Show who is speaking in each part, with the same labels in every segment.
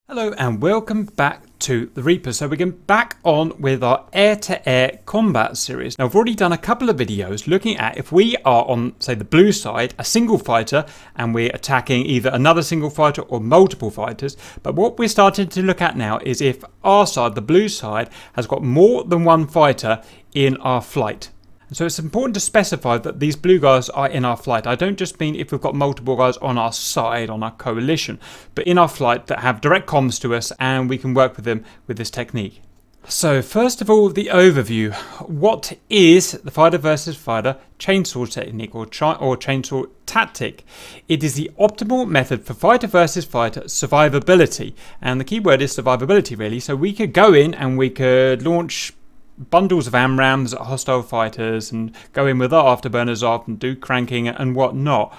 Speaker 1: Hello and welcome back to the Reaper. So we're getting back on with our air-to-air combat series. Now I've already done a couple of videos looking at if we are on, say, the blue side, a single fighter, and we're attacking either another single fighter or multiple fighters. But what we're starting to look at now is if our side, the blue side, has got more than one fighter in our flight. So it's important to specify that these blue guys are in our flight. I don't just mean if we've got multiple guys on our side, on our coalition, but in our flight that have direct comms to us and we can work with them with this technique. So first of all, the overview. What is the fighter versus fighter chainsaw technique or chainsaw tactic? It is the optimal method for fighter versus fighter survivability. And the key word is survivability, really. So we could go in and we could launch bundles of AMRAAMs at hostile fighters and go in with our afterburners off and do cranking and whatnot.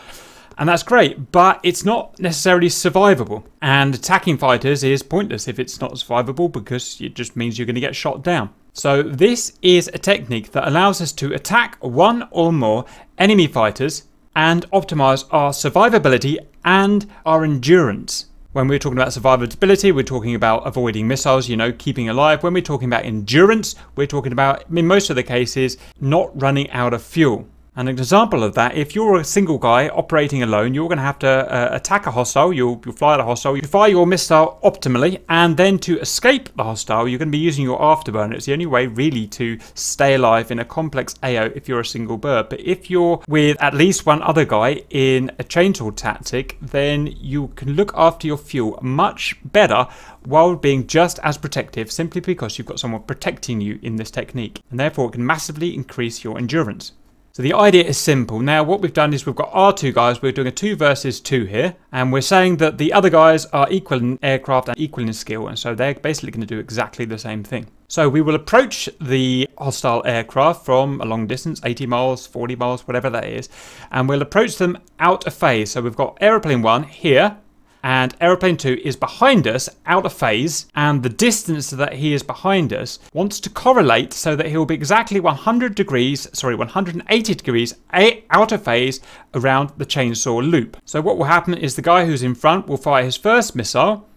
Speaker 1: And that's great, but it's not necessarily survivable. And attacking fighters is pointless if it's not survivable because it just means you're going to get shot down. So this is a technique that allows us to attack one or more enemy fighters and optimize our survivability and our endurance. When we're talking about survivability, we're talking about avoiding missiles, keeping alive. When we're talking about endurance, we're talking about, in most of the cases, not running out of fuel. And an example of that, if you're a single guy operating alone, you're going to have to attack a hostile, you'll fly at a hostile, you fire your missile optimally, and then to escape the hostile, you're going to be using your afterburner. It's the only way really to stay alive in a complex AO if you're a single bird. But if you're with at least one other guy in a chainsaw tactic, then you can look after your fuel much better while being just as protective, simply because you've got someone protecting you in this technique. And therefore it can massively increase your endurance. So the idea is simple. Now what we've done is we've got our two guys, we're doing a 2 versus 2 here, and we're saying that the other guys are equal in aircraft and equal in skill, and so they're basically going to do exactly the same thing. So we will approach the hostile aircraft from a long distance, 80 miles, 40 miles, whatever that is, and we'll approach them out of phase. So we've got aeroplane 1 here, and aeroplane 2 is behind us, out of phase, and the distance that he is behind us wants to correlate so that he will be exactly 180 degrees out of phase around the chainsaw loop. So what will happen is the guy who's in front will fire his first missile,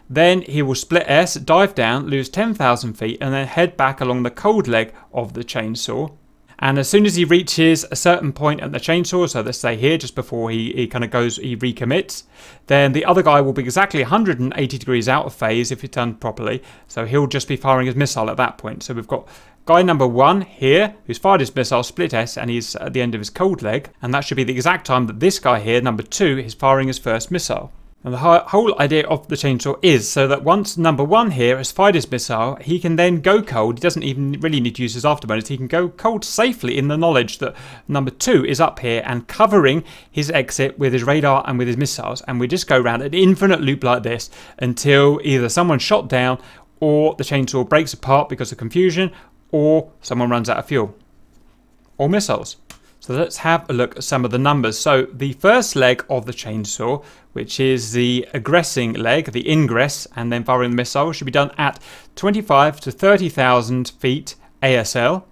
Speaker 1: then he will split S, dive down, lose 10,000 feet, and then head back along the cold leg of the chainsaw. And as soon as he reaches a certain point at the chainsaw, so let's say here, just before he recommits, then the other guy will be exactly 180 degrees out of phase if it's done properly. So he'll just be firing his missile at that point. So we've got guy number 1 here, who's fired his missile, split S, and he's at the end of his cold leg. And that should be the exact time that this guy here, number 2, is firing his first missile. And the whole idea of the chainsaw is so that once number 1 here has fired his missile, he can then go cold. He doesn't even really need to use his afterburners. He can go cold safely in the knowledge that number 2 is up here and covering his exit with his radar and with his missiles. And we just go around an infinite loop like this until either someone's shot down or the chainsaw breaks apart because of confusion or someone runs out of fuel or missiles. So let's have a look at some of the numbers. So the first leg of the chainsaw, which is the aggressing leg, the ingress, and then firing the missile, should be done at 25 to 30,000 feet ASL.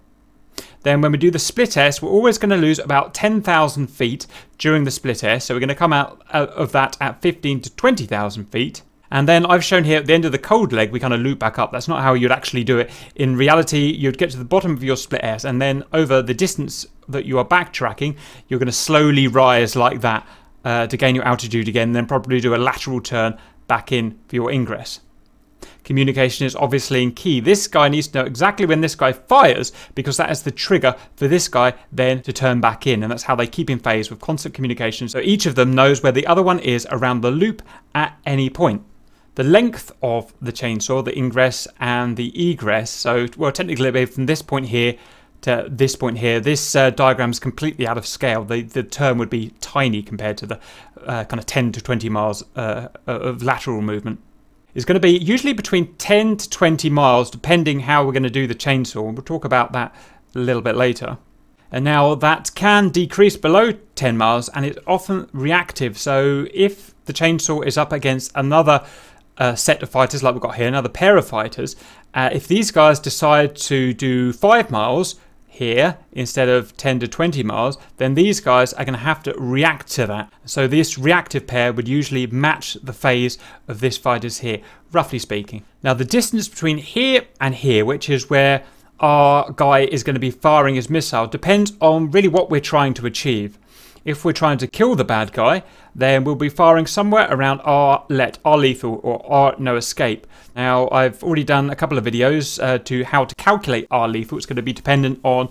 Speaker 1: Then when we do the split S, we're always going to lose about 10,000 feet during the split S. So we're going to come out of that at 15 to 20,000 feet. And then I've shown here at the end of the cold leg, we kind of loop back up. That's not how you'd actually do it. In reality, you'd get to the bottom of your split S, and then over the distance that you are backtracking, you're going to slowly rise like that to gain your altitude again, then probably do a lateral turn back in for your ingress. Communication is obviously key. This guy needs to know exactly when this guy fires because that is the trigger for this guy then to turn back in, and that's how they keep in phase with constant communication. So each of them knows where the other one is around the loop at any point. The length of the chainsaw, the ingress and the egress, so well technically from this point here to this point here, this diagram is completely out of scale. The term would be tiny compared to the kind of 10 to 20 miles of lateral movement. It's going to be usually between 10 to 20 miles depending how we're going to do the chainsaw. We'll talk about that a little bit later. And now that can decrease below 10 miles and it's often reactive. So if the chainsaw is up against another set of fighters like we've got here, another pair of fighters, if these guys decide to do 5 miles, here instead of 10 to 20 miles, then these guys are going to have to react to that. So this reactive pair would usually match the phase of this fighter's here, roughly speaking. Now the distance between here and here, which is where our guy is going to be firing his missile, depends on really what we're trying to achieve. If we're trying to kill the bad guy, then we'll be firing somewhere around our lethal, or our no escape. Now, I've already done a couple of videos to how to calculate our lethal. It's going to be dependent on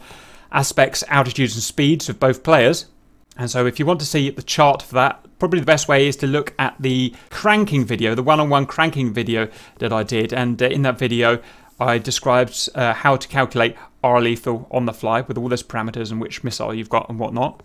Speaker 1: aspects, altitudes and speeds of both players. And so if you want to see the chart for that, probably the best way is to look at the cranking video, the one-on-one cranking video that I did. And in that video, I described how to calculate R lethal on the fly with all those parameters and which missile you've got and whatnot.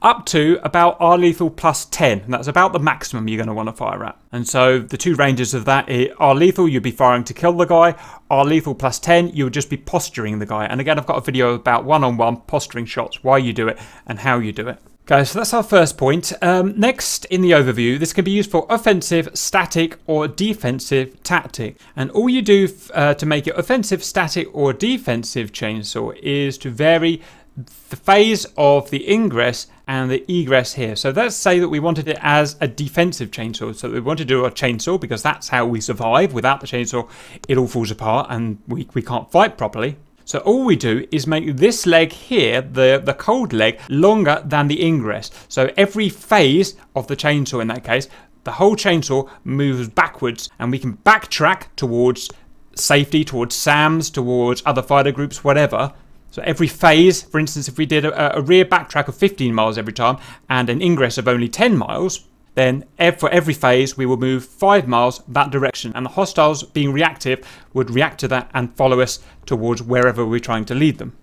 Speaker 1: Up to about R lethal plus 10, and that's about the maximum you're going to want to fire at. And so the two ranges of that is R lethal, you'd be firing to kill the guy. R lethal plus 10, you would just be posturing the guy. And again, I've got a video about one-on-one posturing shots, why you do it and how you do it. Okay, so that's our first point. Next in the overview, this can be used for offensive, static or defensive tactic. And all you do to make it offensive, static or defensive chainsaw is to vary the phase of the ingress and the egress here. So let's say that we wanted it as a defensive chainsaw. So we want to do a chainsaw because that's how we survive. Without the chainsaw, it all falls apart and we can't fight properly. So all we do is make this leg here, the cold leg, longer than the ingress. So every phase of the chainsaw in that case, the whole chainsaw moves backwards and we can backtrack towards safety, towards SAMs, towards other fighter groups, whatever. So every phase, for instance, if we did a rear backtrack of 15 miles every time and an ingress of only 10 miles, then for every phase we will move 5 miles that direction. And the hostiles, being reactive, would react to that and follow us towards wherever we're trying to lead them.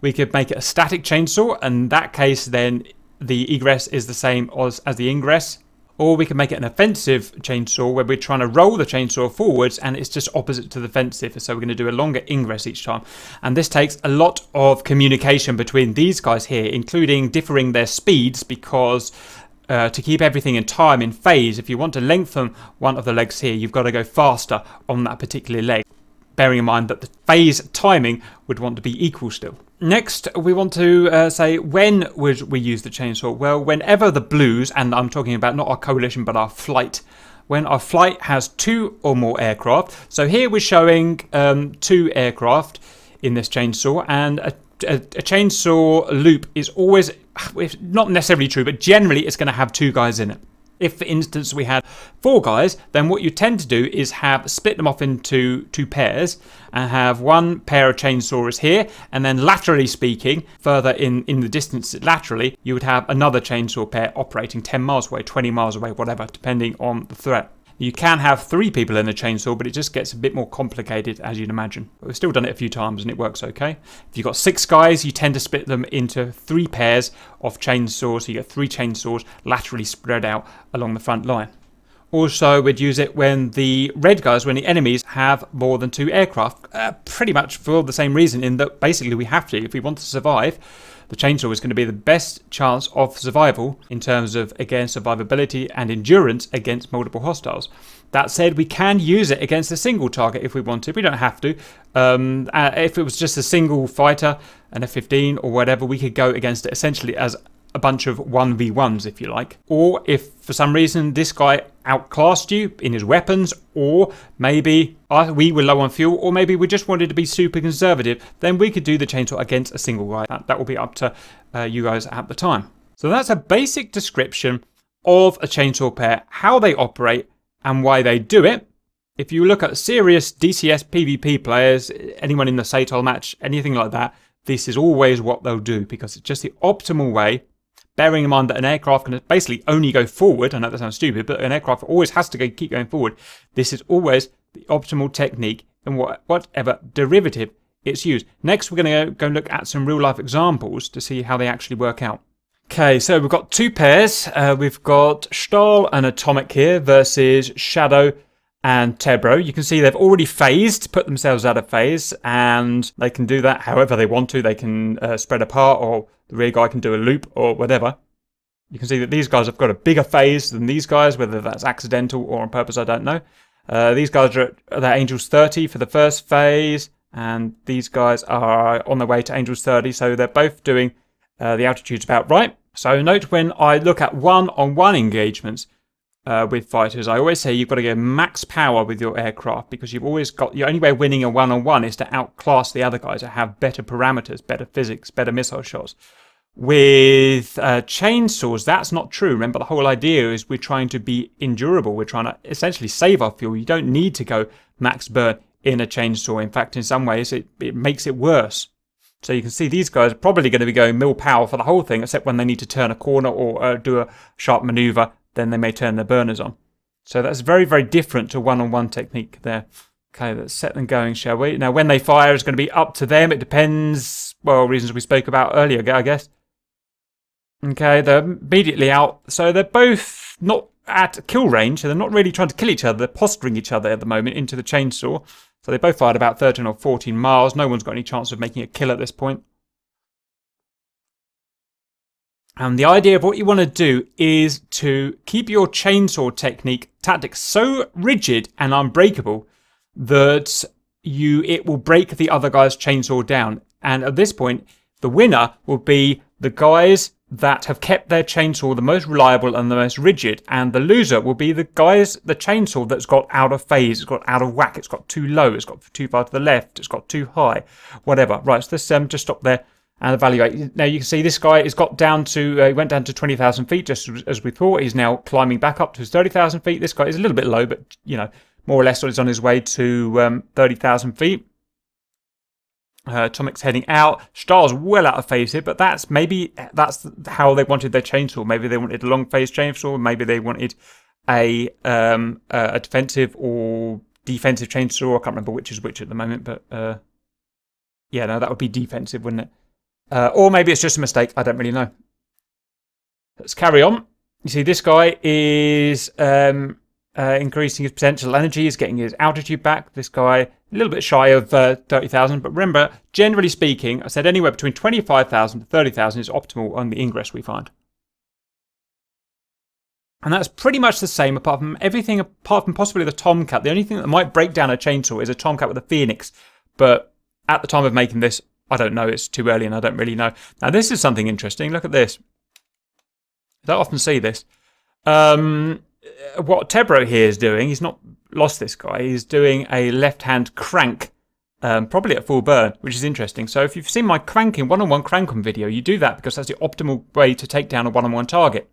Speaker 1: We could make it a static chainsaw, and in that case then the egress is the same as the ingress. Or we can make it an offensive chainsaw where we're trying to roll the chainsaw forwards and it's just opposite to the defensive. So we're going to do a longer ingress each time. And this takes a lot of communication between these guys here, including differing their speeds, because to keep everything in time, in phase, if you want to lengthen one of the legs here, you've got to go faster on that particular leg, bearing in mind that the phase timing would want to be equal still. Next, we want to say, when would we use the chainsaw? Well, whenever the blues, and I'm talking about not our coalition, but our flight, when our flight has 2 or more aircraft. So here we're showing 2 aircraft in this chainsaw, and a chainsaw loop is always, not necessarily true, but generally it's going to have 2 guys in it. If, for instance, we had 4 guys, then what you tend to do is split them off into 2 pairs and have one pair of chainsaws here, and then laterally speaking, further in the distance laterally, you would have another chainsaw pair operating 10 miles away, 20 miles away, whatever, depending on the threat. You can have 3 people in a chainsaw, but it just gets a bit more complicated, as you'd imagine. But we've still done it a few times and it works okay. If you've got 6 guys, you tend to split them into 3 pairs of chainsaws. So you get 3 chainsaws laterally spread out along the front line. Also, we'd use it when the red guys, when the enemies have more than 2 aircraft, pretty much for the same reason, in that basically we have to. If we want to survive, the chainsaw is going to be the best chance of survival in terms of, again, survivability and endurance against multiple hostiles. That said, we can use it against a single target if we want to. We don't have to. If it was just a single fighter, an F-15 or whatever, we could go against it essentially as a bunch of 1v1s, if you like. Or if for some reason this guy outclassed you in his weapons, or maybe we were low on fuel, or maybe we just wanted to be super conservative, then we could do the chainsaw against a single guy. That will be up to you guys at the time. So that's a basic description of a chainsaw pair, how they operate and why they do it. If you look at serious DCS PvP players, anyone in the SATOL match, anything like that, this is always what they'll do, because it's just the optimal way. Bearing in mind that an aircraft can basically only go forward. I know that sounds stupid, but an aircraft always has to keep going forward. This is always the optimal technique in whatever derivative it's used. Next, we're going to go look at some real life examples to see how they actually work out. Okay, so we've got 2 pairs. We've got Stahl and Atomic here versus Shadow and Tebro. You can see they've already phased, put themselves out of phase, and they can do that however they want to. They can spread apart, or the rear guy can do a loop or whatever. You can see that these guys have got a bigger phase than these guys, whether that's accidental or on purpose, I don't know. These guys are at their Angels 30 for the first phase, And these guys are on their way to Angels 30, so they're both doing the altitudes about right. So note when I look at one-on-one engagements with fighters, I always say you've got to go max power with your aircraft, because you've always got, your only way of winning a one-on-one is to outclass the other guys that have better parameters, better physics, better missile shots. With chainsaws, that's not true. Remember, the whole idea is we're trying to be endurable. We're trying to essentially save our fuel. You don't need to go max burn in a chainsaw. In fact, in some ways, it makes it worse. So you can see these guys are probably going to be going mil power for the whole thing, except when they need to turn a corner or do a sharp maneuver, then they may turn their burners on. So that's very, very different to one-on-one technique there. Okay, let's set them going, shall we? Now, when they fire, it's going to be up to them. It depends, well, reasons we spoke about earlier, I guess. Okay, they're immediately out. So they're both not at kill range, so they're not really trying to kill each other. They're posturing each other at the moment into the chainsaw. So they both fired about 13 or 14 miles. No one's got any chance of making a kill at this point. And the idea of what you want to do is to keep your chainsaw tactics so rigid and unbreakable that it will break the other guy's chainsaw down. And at this point, the winner will be the guys that have kept their chainsaw the most reliable and the most rigid, and the loser will be the chainsaw that's got out of phase, it's got out of whack, it's got too low, it's got too far to the left, it's got too high, whatever. Right, so let's just stop there and evaluate. Now you can see this guy has got down to, he went down to 20,000 feet just as we thought. He's now climbing back up to his 30,000 feet. This guy is a little bit low, but you know, more or less is on his way to 30,000 feet. Tomic's heading out. Star's well out of phase here, but that's how they wanted their chainsaw. Maybe they wanted a long phase chainsaw. Maybe they wanted a defensive or defensive chainsaw. I can't remember which is which at the moment, but yeah, no, that would be defensive, wouldn't it? Or maybe it's just a mistake. I don't really know. Let's carry on. You see, this guy is increasing his potential energy, is getting his altitude back. This guy, a little bit shy of 30,000, but remember, generally speaking, I said anywhere between 25,000 to 30,000 is optimal on the ingress we find. And that's pretty much the same apart from possibly the Tomcat. The only thing that might break down a chainsaw is a Tomcat with a Phoenix, but at the time of making this, I don't know, it's too early and I don't really know. Now this is something interesting, look at this. I don't often see this. What Tebro here is doing, he's not lost this guy, he's doing a left-hand crank, probably at full burn, which is interesting. So if you've seen my one-on-one crank-on video, you do that because that's the optimal way to take down a one-on-one target.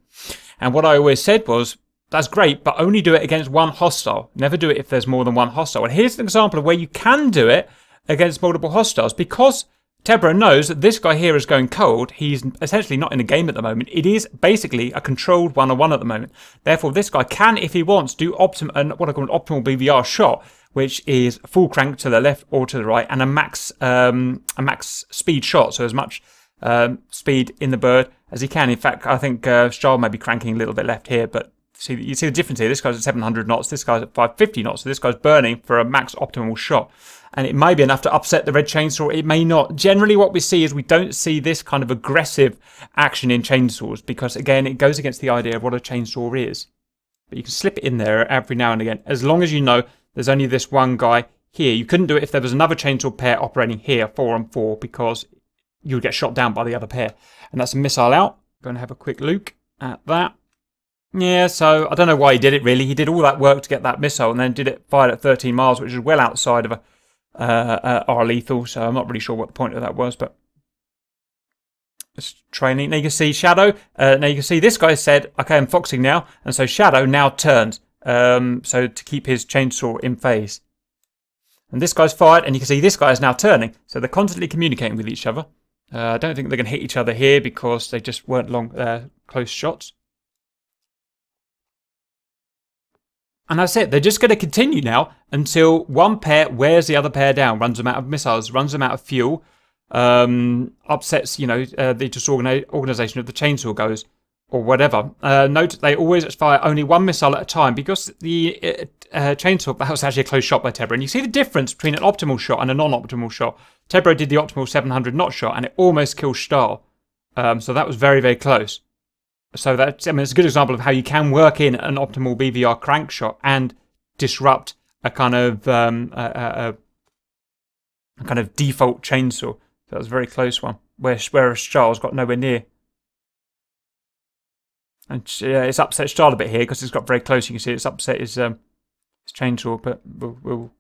Speaker 1: And what I always said was, that's great, but only do it against one hostile. Never do it if there's more than one hostile. And here's an example of where you can do it against multiple hostiles, because Tebro knows that this guy here is going cold. He's essentially not in a game at the moment. It is basically a controlled one-on-one at the moment. Therefore, this guy can, if he wants, do what I call an optimal BVR shot, which is full crank to the left or to the right, and a max speed shot, so as much speed in the bird as he can. In fact, I think Stahl may be cranking a little bit left here, but you see the difference here. This guy's at 700 knots, this guy's at 550 knots, so this guy's burning for a max optimal shot. And it may be enough to upset the red chainsaw, it may not. Generally what we see is we don't see this kind of aggressive action in chainsaws because, again, it goes against the idea of what a chainsaw is. But you can slip it in there every now and again, as long as you know there's only this one guy here. You couldn't do it if there was another chainsaw pair operating here, 4-on-4, because you would get shot down by the other pair. And that's a missile out. Going to have a quick look at that. Yeah, so I don't know why he did it, really. He did all that work to get that missile and then did it fired at 13 miles, which is well outside of our lethal, so I'm not really sure what the point of that was, but it's training. Now you can see Shadow. Now you can see this guy said, okay, I'm foxing now, and so Shadow now turns, so to keep his chainsaw in phase. And this guy's fired, and you can see this guy is now turning, so they're constantly communicating with each other. I don't think they're going to hit each other here because they just weren't close shots. And that's it. They're just going to continue now until one pair wears the other pair down, runs them out of missiles, runs them out of fuel, upsets, the disorganization of the chainsaw goes, or whatever. Note they always fire only one missile at a time because the chainsaw, that was actually a close shot by Tebro. And you see the difference between an optimal shot and a non-optimal shot. Tebro did the optimal 700 knot shot and it almost killed Stahl. So that was very, very close. So that's, it's a good example of how you can work in an optimal BVR crank shot and disrupt a kind of kind of default chainsaw. That was a very close one, whereas Charles got nowhere near. And it's upset Charles a bit here because it's got very close. You can see it's upset his chainsaw, but we'll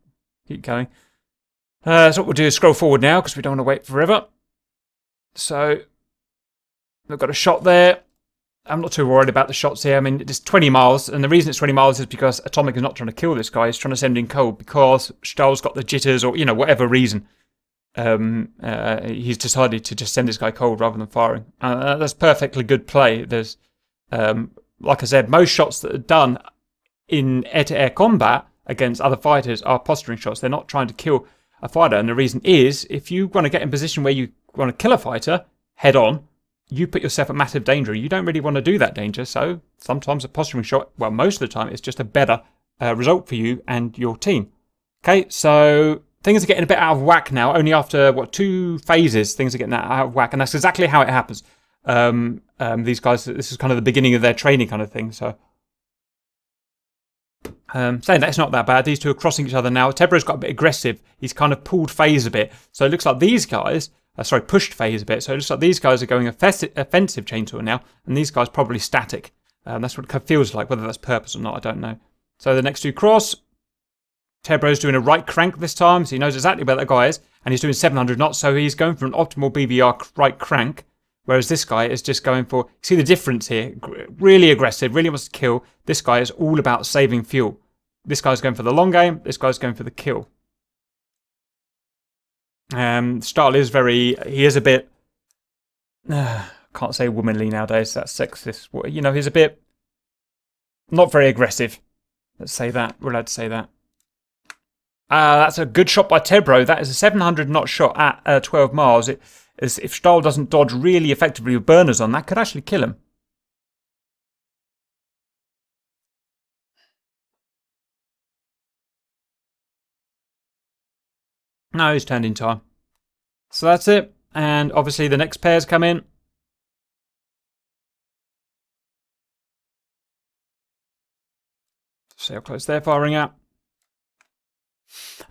Speaker 1: keep going. So what we'll do is scroll forward now because we don't want to wait forever. So we've got a shot there. I'm not too worried about the shots here. I mean, it's 20 miles, and the reason it's 20 miles is because Atomic is not trying to kill this guy. He's trying to send him cold because Stahl's got the jitters or, whatever reason. He's decided to just send this guy cold rather than firing. That's perfectly good play. There's, like I said, most shots that are done in air-to-air combat against other fighters are posturing shots. They're not trying to kill a fighter, and the reason is, if you want to get in a position where you want to kill a fighter head on, you put yourself at massive danger. You don't really want to do that danger, so sometimes a posturing shot, well, most of the time, it's just a better result for you and your team. Okay, so things are getting a bit out of whack now. Only after, 2 phases, things are getting out of whack, and that's exactly how it happens. These guys, this is kind of the beginning of their training kind of thing, so... saying that, it's not that bad. These two are crossing each other now. Tebro's got a bit aggressive. He's kind of pulled phase a bit. So it looks like these guys... pushed phase a bit. So it looks like these guys are going offensive chainsaw now, and these guys probably static. That's what it feels like. Whether that's purpose or not, I don't know. So the next two cross. Tebro's doing a right crank this time, so he knows exactly where that guy is, and he's doing 700 knots, so he's going for an optimal BVR right crank, whereas this guy is just going for... See the difference here? Really aggressive, really wants to kill. This guy is all about saving fuel. This guy's going for the long game, this guy's going for the kill. Stahl is he is a bit, can't say womanly nowadays, that's sexist. He's a bit, not very aggressive. Let's say that, we're allowed to say that. That's a good shot by Tebro. That is a 700 knot shot at 12 miles. If Stahl doesn't dodge really effectively with burners on, that could actually kill him. No, he's turned in time. So that's it. And obviously the next pairs come in. See how close they're firing at.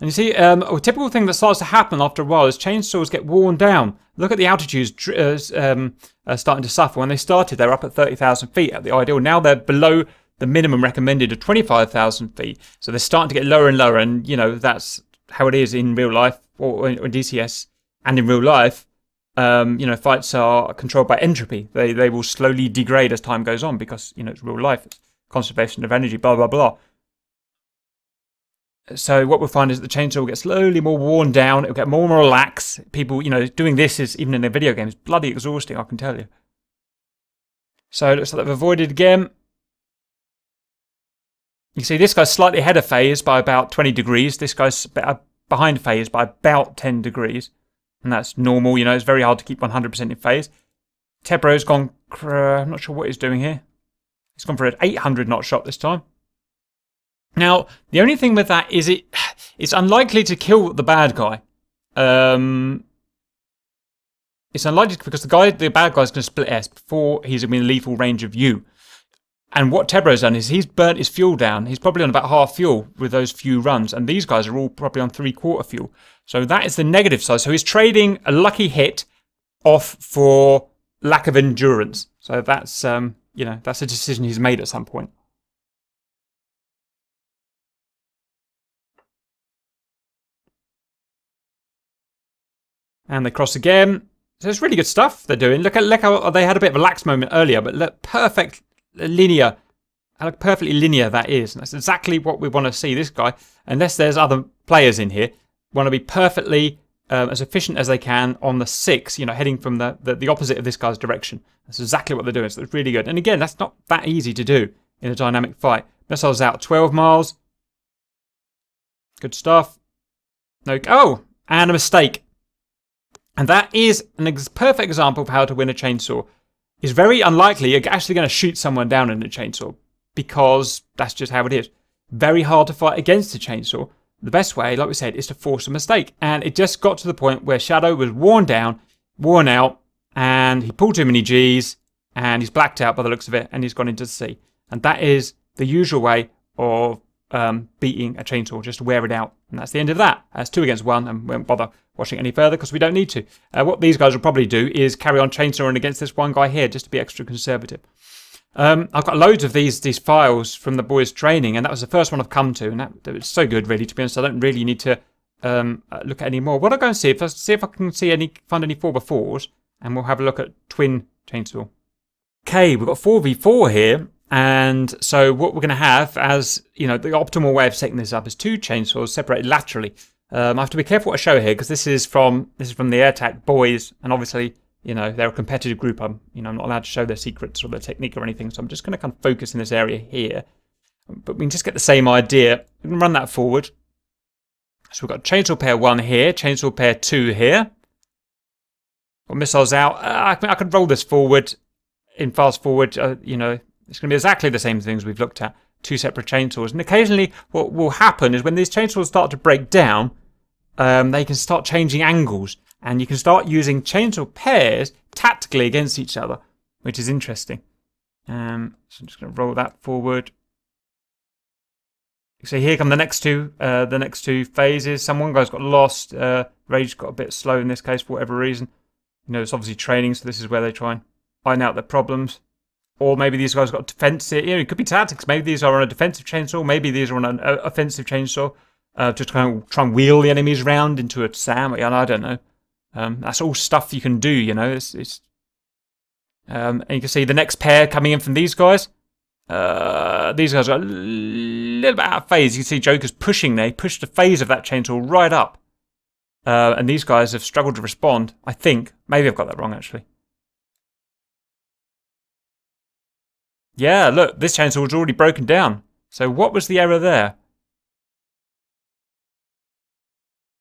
Speaker 1: And you see, a typical thing that starts to happen after a while is chainsaws get worn down. Look at the altitudes starting to suffer. When they started, they were up at 30,000 feet at the ideal. Now they're below the minimum recommended of 25,000 feet. So they're starting to get lower and lower. And, that's how it is in real life or DCS and in real life. Fights are controlled by entropy. They will slowly degrade as time goes on because, it's real life. It's conservation of energy, blah, blah, blah. So what we'll find is that the chainsaw will get slowly more worn down. It'll get more and more lax. People, doing this is, even in their video games, bloody exhausting, I can tell you. So it looks like they've avoided again. You can see this guy's slightly ahead of phase by about 20 degrees. This guy's behind phase by about 10 degrees. And that's normal, it's very hard to keep 100% in phase. Tebro's gone, I'm not sure what he's doing here. He's gone for an 800 knot shot this time. Now, the only thing with that is it's unlikely to kill the bad guy. It's unlikely because the bad guy's going to split S before he's in lethal range of you. And what Tebro's done is he's burnt his fuel down. He's probably on about half fuel with those few runs. And these guys are all probably on 3/4 fuel. So that is the negative side. So he's trading a lucky hit off for lack of endurance. So that's, that's a decision he's made at some point. And they cross again. So it's really good stuff they're doing. Look how they had a bit of a lax moment earlier, but look, perfect linear. How perfectly linear that is. And that's exactly what we want to see. This guy, unless there's other players in here, want to be perfectly as efficient as they can on the 6, heading from the opposite of this guy's direction. That's exactly what they're doing. So it's really good. And again, that's not that easy to do in a dynamic fight. Missiles out 12 miles. Good stuff. No, oh, and a mistake. And that is a perfect example of how to win a chainsaw. It's very unlikely you're actually going to shoot someone down in a chainsaw because that's just how it is. Very hard to fight against a chainsaw. The best way, like we said, is to force a mistake. And it just got to the point where Shadow was worn down, worn out, and he pulled too many Gs, and he's blacked out by the looks of it, and he's gone into the sea. And that is the usual way of beating a chainsaw just to wear it out. And that's the end of that. That's 2 against 1, and we won't bother watching any further because we don't need to. What these guys will probably do is carry on chainsawing against this one guy here just to be extra conservative. I've got loads of these files from the boys' training, and that was the first one I've come to, and that was so good, really, to be honest. I don't really need to look at any more. What I'll go and see if I can find any 4x4s, and we'll have a look at twin chainsaw. Okay, we've got 4v4 here. And so what we're going to have as, you know, the optimal way of setting this up is 2 chainsaws separated laterally. I have to be careful what I show here because this is from the AirTac boys, and obviously, you know, they're a competitive group. I'm not allowed to show their secrets or their technique or anything, so I'm just going to kind of focus in this area here. But we can just get the same idea. We can run that forward. So we've got chainsaw pair 1 here, chainsaw pair 2 here. Got missiles out. I could roll this forward in fast forward, you know. It's going to be exactly the same things we've looked at, 2 separate chainsaws. And occasionally what will happen is when these chainsaws start to break down, they can start changing angles. And you can start using chainsaw pairs tactically against each other, which is interesting. So I'm just going to roll that forward. So here come the next two phases. One guy's got lost. Rage got a bit slow in this case for whatever reason. You know, it's obviously training, so this is where they try and iron out their problems. Or maybe these guys got defensive. You know, it could be tactics. Maybe these are on a defensive chainsaw. Maybe these are on an offensive chainsaw. Just kind of try and wheel the enemies around into a SAM. I don't know. That's all stuff you can do. You know, and you can see the next pair coming in from these guys. These guys are a little bit out of phase. You can see Joker's pushing. They pushed the phase of that chainsaw right up. And these guys have struggled to respond. I think. Maybe I've got that wrong actually. Yeah, look, this chainsaw was already broken down. So what was the error there?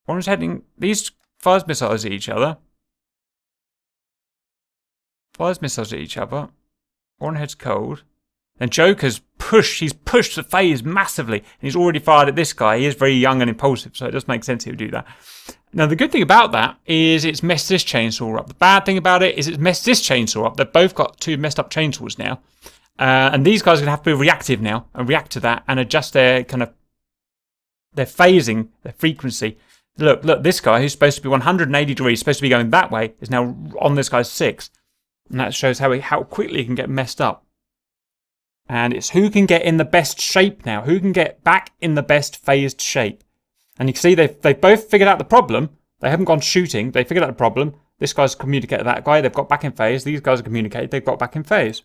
Speaker 1: One was heading... These fires missiles at each other. Fires missiles at each other. One heads cold. Then Joker's he's pushed the phase massively. And he's already fired at this guy. He is very young and impulsive, so it does make sense he would do that. Now, the good thing about that is it's messed this chainsaw up. The bad thing about it is it's messed this chainsaw up. They've both got 2 messed up chainsaws now. And these guys are going to have to be reactive now and react to that and adjust their their phasing, their frequency. Look, this guy who's supposed to be 180 degrees, supposed to be going that way, is now on this guy's 6. And that shows how quickly he can get messed up. And it's who can get in the best shape now, who can get back in the best phased shape. And you can see they've both figured out the problem. They haven't gone shooting, they figured out the problem. This guy's communicated that guy, they've got back in phase. These guys have communicated, they've got back in phase.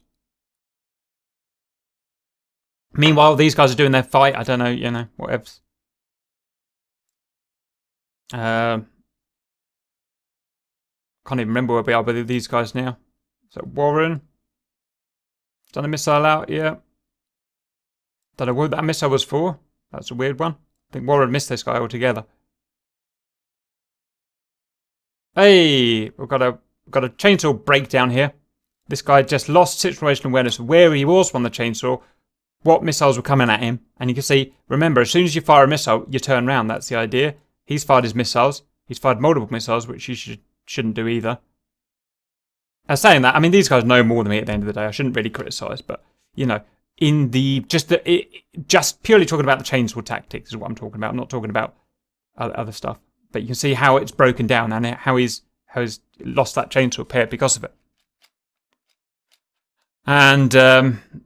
Speaker 1: Meanwhile, these guys are doing their fight. I don't know, you know, whatever. Can't even remember where we are with these guys now. So Warren. Done a missile out, yeah. Don't know what that missile was for. That's a weird one. I think Warren missed this guy altogether. Hey, we've got a chainsaw breakdown here. This guy just lost situational awareness of where he was on the chainsaw, what missiles were coming at him, and you can see, remember, as soon as you fire a missile, you turn around. That's the idea. He's fired his missiles. He's fired multiple missiles, which you shouldn't do either. Saying that, I mean, these guys know more than me at the end of the day. I shouldn't really criticise, but, you know, just purely talking about the chainsaw tactics is what I'm talking about. I'm not talking about other stuff. But you can see how it's broken down and how he's lost that chainsaw pair because of it. And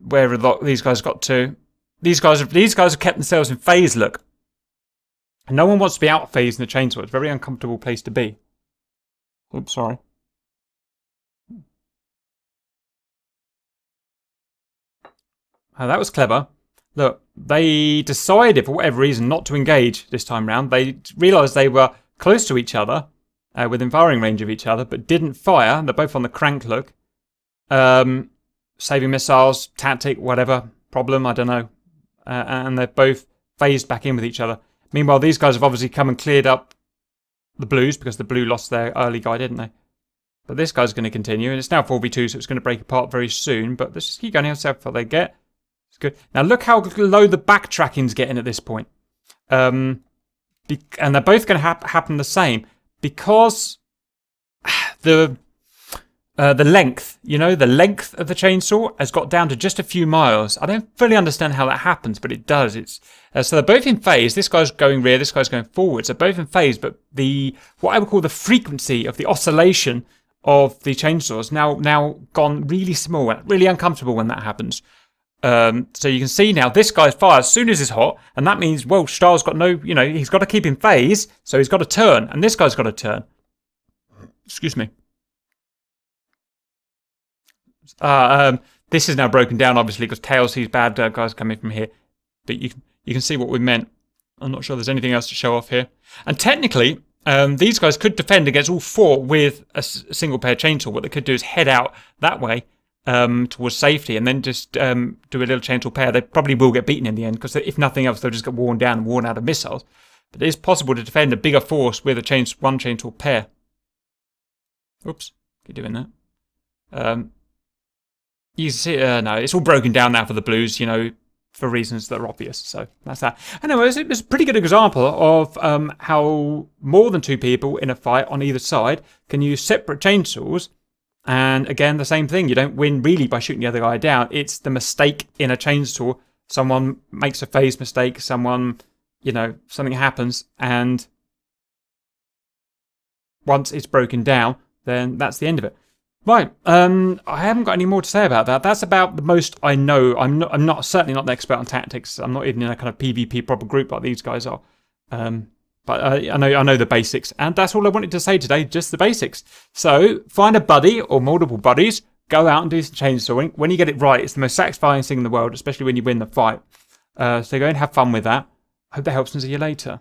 Speaker 1: where these guys got to, these guys have kept themselves in phase. Look, and no one wants to be out of phase in the chainsaw. It's a very uncomfortable place to be. Oops, sorry. Oh, that was clever. Look, they decided for whatever reason not to engage this time round. They realised they were close to each other, within firing range of each other, but didn't fire. They're both on the crank. Look. Saving missiles, tactic, whatever, problem, I don't know. And they're both phased back in with each other. Meanwhile, these guys have obviously come and cleared up the blues because the blue lost their early guy, didn't they? But this guy's going to continue, and it's now 4v2, so it's going to break apart very soon. But let's just keep going here, see how far they get. It's good. Now look how low the backtracking's getting at this point. And they're both going to happen the same because the the length, you know, the length of the chainsaw has got down to just a few miles. I don't fully understand how that happens, but it does. It's so they're both in phase. This guy's going rear, this guy's going forwards. They're both in phase, but what I would call the frequency of the oscillation of the chainsaws now gone really small, really uncomfortable when that happens. So you can see now this guy's fire as soon as it's hot, and that means, well, Stahl's got no, you know, he's got to keep in phase, so he's got to turn, and this guy's got to turn. Excuse me. This is now broken down, obviously, because Tails sees bad guys coming from here. But you can see what we meant. I'm not sure there's anything else to show off here. And technically, these guys could defend against all four with a single pair chainsaw. What they could do is head out that way towards safety, and then just do a little chainsaw pair. They probably will get beaten in the end, because if nothing else, they'll just get worn down and worn out of missiles. But it is possible to defend a bigger force with a one chainsaw pair. Oops, keep doing that. You see, no, it's all broken down now for the Blues, you know, for reasons that are obvious. So that's that. Anyway, it was a pretty good example of how more than two people in a fight on either side can use separate chainsaws. And again, the same thing. You don't win really by shooting the other guy down. It's the mistake in a chainsaw. Someone makes a phase mistake. Someone, you know, something happens. And once it's broken down, then that's the end of it. Right, I haven't got any more to say about that. That's about the most I know. I'm certainly not an expert on tactics. I'm not even in a kind of PvP proper group like these guys are. But I know the basics, and that's all I wanted to say today. Just the basics. So find a buddy or multiple buddies. Go out and do some chainsawing. When you get it right, it's the most satisfying thing in the world, especially when you win the fight. So go and have fun with that. Hope that helps, and see you later.